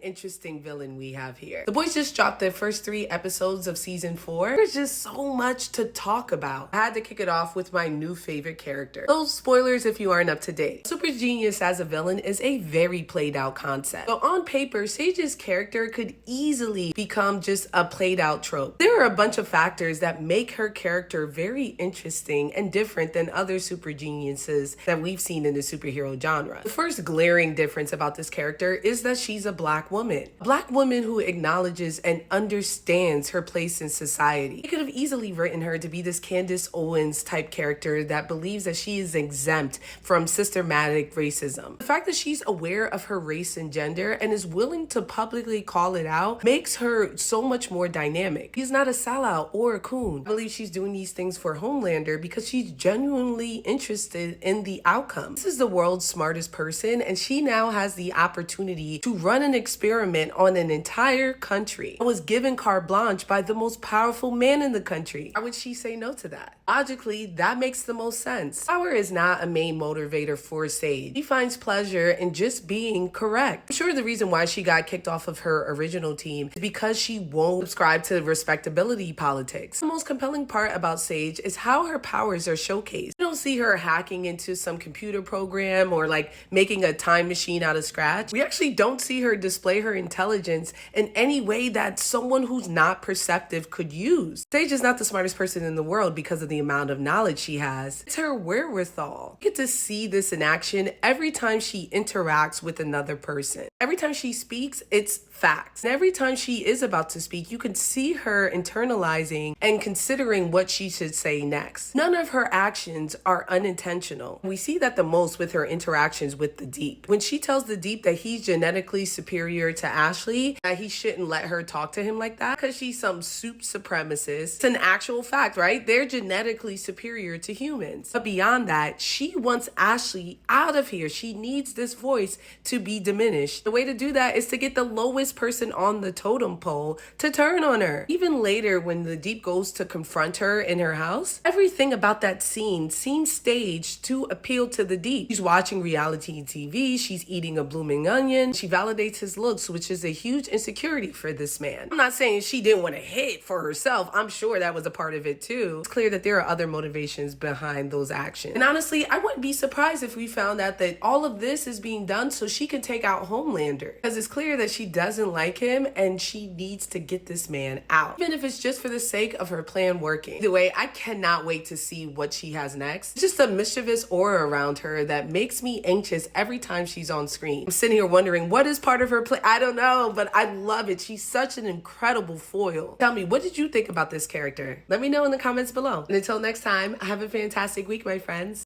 interesting villain we have here. The boys just dropped their first 3 episodes of season 4. There's just so much to talk about. I had to kick it off with my new favorite character. Those spoilers if you aren't up to date. Super Genius as a villain is a very played out concept. So on paper, Sage's character could easily become just a played out trope. There are a bunch of factors that make her character very interesting and different than other super geniuses that we've seen in the superhero genre. The first glaring difference about this character is that she's a black woman. A black woman who acknowledges and understands her place in society. They could have easily written her to be this Candace Owens type character that believes that she is exempt from systematic racism. The fact that she's aware of her race and gender and is willing to publicly call it out makes her so much more dynamic. She's not a sellout or a coon. I believe she's doing these things for Homelander because she's genuinely interested in the outcome. This is the world's smartest person, and she now has the opportunity to run an experiment on an entire country. I was given carte blanche by the most powerful man in the country. Why would she say no to that? Logically, that makes the most sense. Power is not a main motivator for Sage. She finds pleasure in just being correct. I'm sure the reason why she got kicked off of her original team is because she won't subscribe to respectability politics. The most compelling part about Sage is how her powers are showcased. You don't see her hacking into some computer program or like making a time machine out of scratch. We actually don't see her display her intelligence in any way that someone who's not perceptive could use. Sage is not the smartest person in the world because of the amount of knowledge she has. It's her wherewithal. You get to see this in action every time she interacts with another person. Every time she speaks, it's facts. And every time she is about to speak, you can see her internalizing and considering what she should say next. None of her actions are unintentional. We see that the most with her interactions with the Deep. When she tells the Deep that he's genetically superior to Ashley, that he shouldn't let her talk to him like that because she's some soup supremacist. It's an actual fact, right? They're genetically superior to humans. But beyond that, she wants Ashley out of here. She needs this voice to be diminished. The way to do that is to get the lowest person on the totem pole to turn on her. Even later, when the Deep goes to confront her in her house, everything about that scene seems staged to appeal to the Deep. She's watching reality TV, she's eating a blooming onion, she validates his looks, which is a huge insecurity for this man. I'm not saying she didn't want to hit for herself. I'm sure that was a part of it too. It's clear that there are other motivations behind those actions. And honestly, I wouldn't be surprised if we found out that all of this is being done so she can take out Homelander. Because it's clear that she doesn't like him and she needs to get this man out. Even if it's just for the sake of her plan working. Either way, I cannot wait to see what she has next. It's just a mischievous aura around her that makes me anxious every time she's on screen. I'm sitting here wondering what is part of her plan. I don't know, but I love it. She's such an incredible foil. Tell me, what did you think about this character? Let me know in the comments below. And until next time, have a fantastic week, my friends.